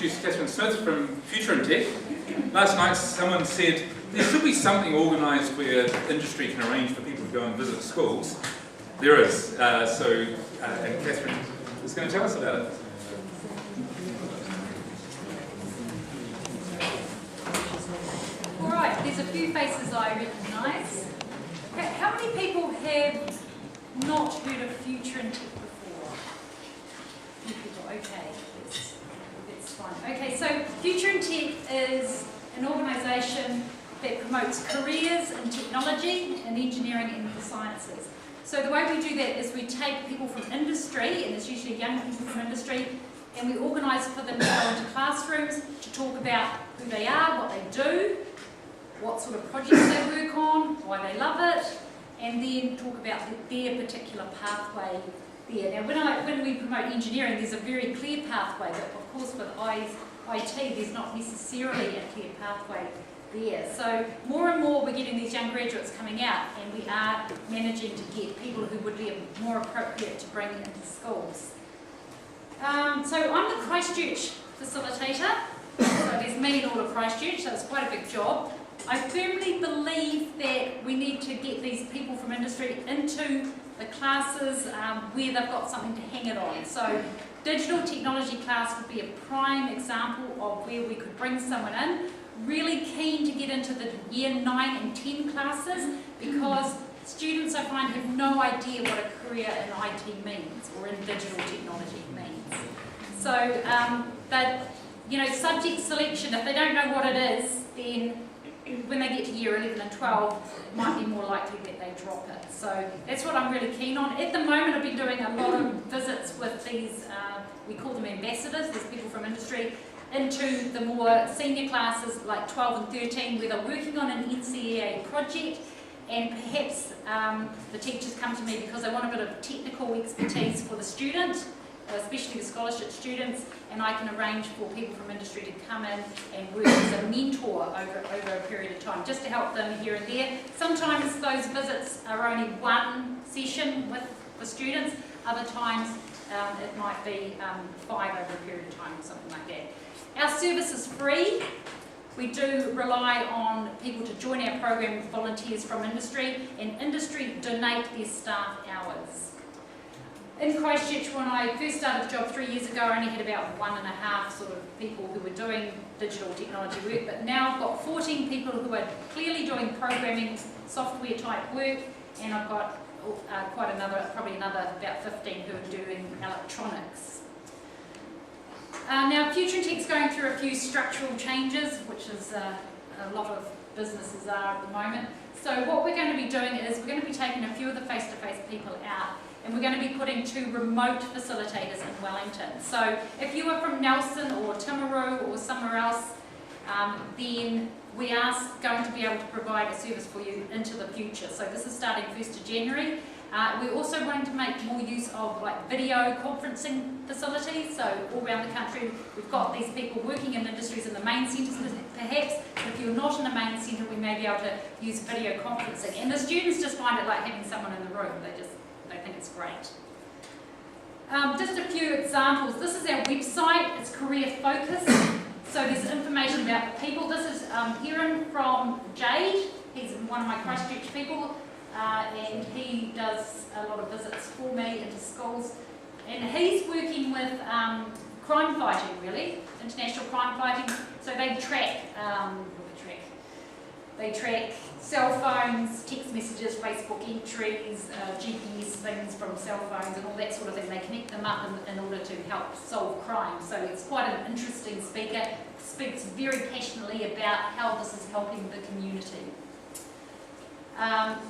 introduce Catherine Smith from Future in Tech. Last night someone said there should be something organised where industry can arrange for people to go and visit schools. There is, and Catherine is going to tell us about it. Alright, there's a few faces I recognise. How many people have not heard of Future in Tech before? A few people, okay, that's fine. Okay, so Future in Tech is an organisation that promotes careers in technology and engineering and the sciences. So the way we do that is we take people from industry, and it's usually young people from industry, and we organise for them to go into classrooms to talk about who they are, what they do, what sort of projects they work on, why they love it, and then talk about their particular pathway there. Now when we promote engineering, there's a very clear pathway, but of course with IT there's not necessarily a clear pathway there. So more and more we're getting these young graduates coming out, and we are managing to get people who would be more appropriate to bring into schools. So I'm the Christchurch facilitator, so there's me and all of Christchurch, so it's quite a big job. I firmly believe that we need to get these people from industry into the classes where they've got something to hang it on. So digital technology class would be a prime example of where we could bring someone in. Really keen to get into the year 9 and 10 classes, because students I find have no idea what a career in IT means or in digital technology means. So subject selection, if they don't know what it is, then when they get to year 11 and 12, it might be more likely that they drop it. So that's what I'm really keen on. At the moment, I've been doing a lot of visits with these, we call them ambassadors, there's people from industry, into the more senior classes like 12 and 13, where they're working on an NCEA project, and perhaps the teachers come to me because they want a bit of technical expertise for the student, especially the scholarship students, and I can arrange for people from industry to come in and work as a mentor over a period of time, just to help them here and there. Sometimes those visits are only one session with the students, other times it might be 5 over a period of time or something like that. Our service is free. We do rely on people to join our program with volunteers from industry, and industry donate their staff hours. In Christchurch, when I first started the job 3 years ago, I only had about 1.5 sort of people who were doing digital technology work, but now I've got 14 people who are clearly doing programming, software type work, and I've got probably another about 15 who are doing electronics. Now, Future in Tech's going through a few structural changes, which is a lot of businesses are at the moment. So what we're going to be doing is we're going to be taking a few of the face-to-face people out, and we're going to be putting 2 remote facilitators in Wellington. So if you are from Nelson or Timaru or somewhere else, then we are going to be able to provide a service for you into the future. So this is starting 1st of January. We're also going to make more use of video conferencing facilities. So all around the country, we've got these people working in industries in the main centres perhaps, but if you're not in a main centre, we may be able to use video conferencing. And the students just find it like having someone in the room. They think it's great. Just a few examples. This is our website. It's career focused. So there's information about the people. This is Kieran from Jade. He's one of my Christchurch people. And he does a lot of visits for me into schools, and he's working with crime fighting, really, international crime fighting. So they track cell phones, text messages, Facebook entries, GPS things from cell phones and all that sort of thing. They connect them up in order to help solve crime. So it's quite an interesting speaker, speaks very passionately about how this is helping the community.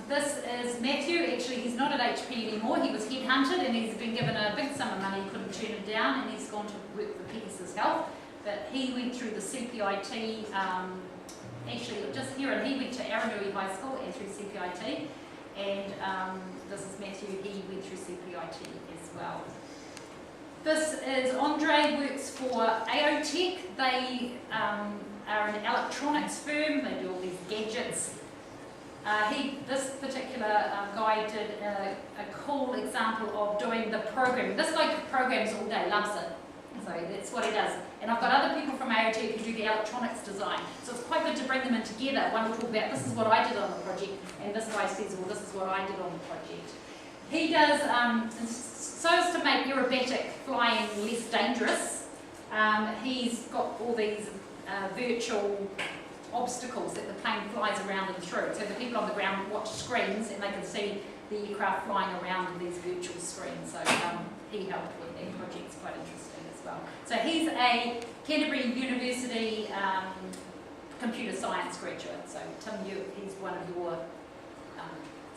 This is Matthew. Actually, he's not at HP anymore. He was headhunted and he's been given a big sum of money. He couldn't turn it down, and he's gone to work for Pegasus Health. But he went through the CPIT, actually just here, and he went to Aranui High School and through CPIT. And this is Matthew. He went through CPIT as well. This is Andre, works for AOTech. They are an electronics firm. They do all these gadgets. This particular guy did a cool example of doing the programming. This guy programs all day, loves it. So that's what he does. And I've got other people from AOT who do the electronics design. So it's quite good to bring them in together. One will talk about, this is what I did on the project, and this guy says, well, this is what I did on the project. He does, so as to make aerobatic flying less dangerous, he's got all these virtual obstacles that the plane flies around and through. So the people on the ground watch screens and they can see the aircraft flying around in these virtual screens. So he helped with that project. It's quite interesting as well. So he's a Canterbury University computer science graduate. So Tim, he's one of your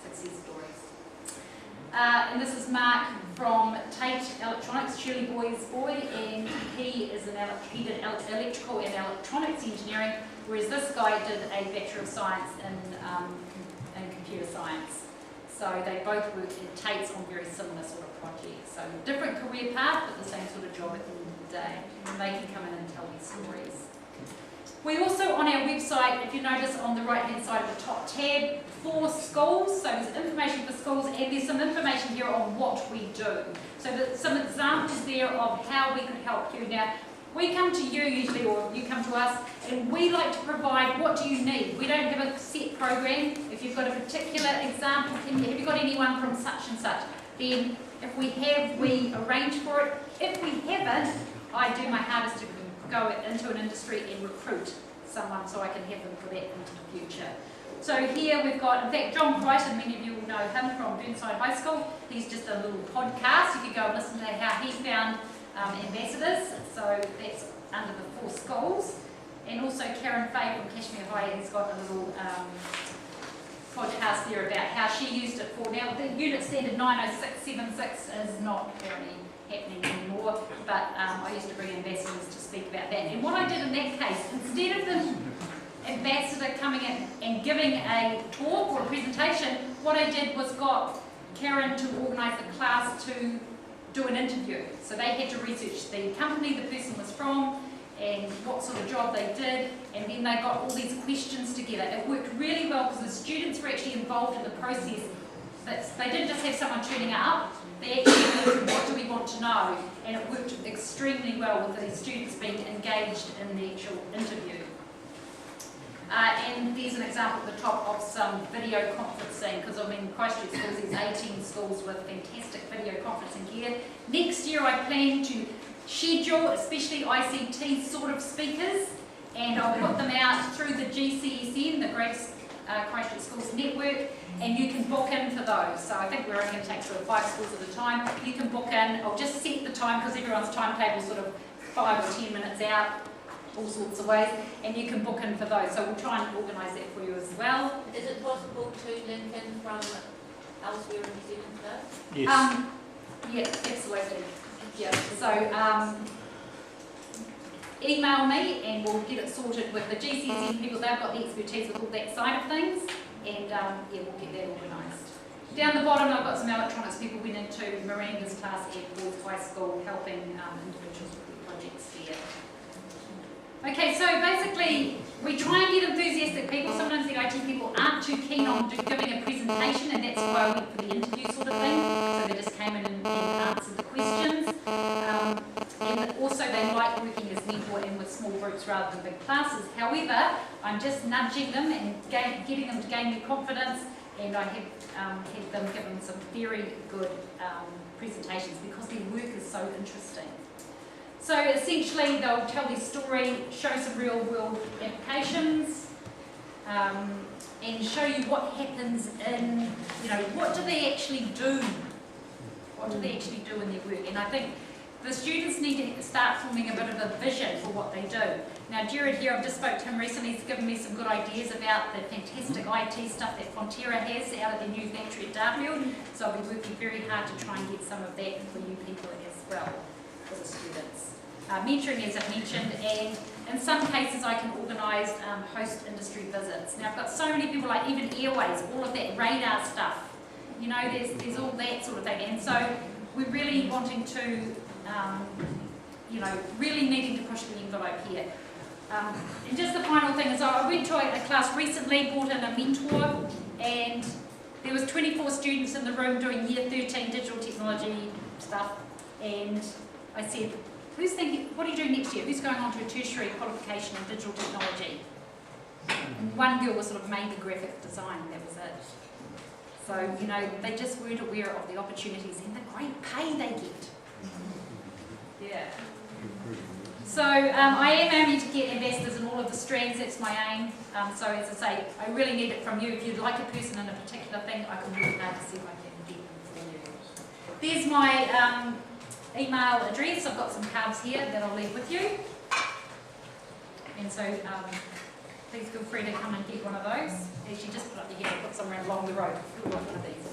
success stories. And this is Mark from Tate Electronics, Shirley Boy's boy, and he did electrical and electronics engineering, whereas this guy did a Bachelor of Science in computer science. So they both worked at Tate's on very similar sort of projects. So different career path, but the same sort of job at the end of the day. And they can come in and tell these stories. We also, on our website, if you notice on the right-hand side of the top tab, for schools, so there's information for schools, and there's some information here on what we do. So there's some examples there of how we could help you. Now, we come to you usually, or you come to us, and we like to provide, what do you need? We don't have a set program. If you've got a particular example, have you got anyone from such and such? Then if we have, we arrange for it. If we haven't, I do my hardest to go into an industry and recruit someone so I can have them for that into the future. So here we've got, in fact, John Crichton, many of you will know him from Burnside High School. He's just a little podcast. You can go and listen to how he found ambassadors. So that's under the 4 schools. And also Karen Fay from Kashmir High has got a little podcast there about how she used it for. Now, the unit standard 90676 is not apparently happening anymore, but I used to bring ambassadors to speak about that. And what I did in that case, instead of the ambassador coming in and giving a talk or a presentation, what I did was got Karen to organise the class to do an interview. So they had to research the company the person was from and what sort of job they did, and then they got all these questions together. It worked really well because the students were actually involved in the process. They didn't just have someone turning up, they actually looked, what do we want to know? And it worked extremely well with the students being engaged in the actual interview. And there's an example at the top of some video conferencing, because I mean Christchurch schools, there's 18 schools with fantastic video conferencing gear. Next year I plan to schedule especially ICT sort of speakers, and I'll put them out through the GCSN, the Great Christchurch Schools Network, and you can book in for those. So I think we're only going to take sort of 5 schools at a time. You can book in. I'll just set the time because everyone's timetable is sort of 5 or 10 minutes out, all sorts of ways, and you can book in for those. So we'll try and organise that for you as well. Is it possible to link in from elsewhere in New Zealand though? Yes. Yeah, absolutely. Yeah. So email me and we'll get it sorted with the GCSE people. They've got the expertise with all that side of things, and yeah, we'll get that organised. Down the bottom, I've got some electronics people went into Miranda's class at Boys High School, helping individuals with their projects there. Okay, so basically, we try and get enthusiastic people. Sometimes the IT people aren't too keen on giving a presentation, and that's why I went for the interview sort of thing. So they just came in and answered the questions. And also they like working as mentor and with small groups rather than big classes. However, I'm just nudging them and getting them to gain their confidence, and I have had them given some very good presentations because their work is so interesting. So essentially they'll tell their story, show some real world applications, and show you what happens in, what do they actually do? What do they actually do in their work? And I think the students need to start forming a bit of a vision for what they do. Now Jared here, I've just spoke to him recently, he's given me some good ideas about the fantastic IT stuff that Fonterra has out of their new factory at Darfield. So I'll be working very hard to try and get some of that for you people as well, for the students. Mentoring, as I've mentioned, and in some cases I can organise host industry visits. Now I've got so many people, like even Airways, all of that radar stuff, there's all that sort of thing, and so we're really wanting to, really needing to push the envelope here. And just the final thing is I went to a class recently, brought in a mentor, and there was 24 students in the room doing year 13 digital technology stuff, and I said, Who's thinking, what are you doing next year? Who's going on to a tertiary qualification in digital technology? And one girl was sort of mainly graphic design, that was it. So, you know, they just weren't aware of the opportunities and the great pay they get. Yeah. So I am aiming to get ambassadors in all of the strands, that's my aim. So as I say, I really need it from you. If you'd like a person in a particular thing, I can work hard to see if I can get them for you. There's my email address. I've got some cards here that I'll leave with you. And so please feel free to come and get one of those. Actually, just put up your hand, put somewhere along the road. You'll want one of these.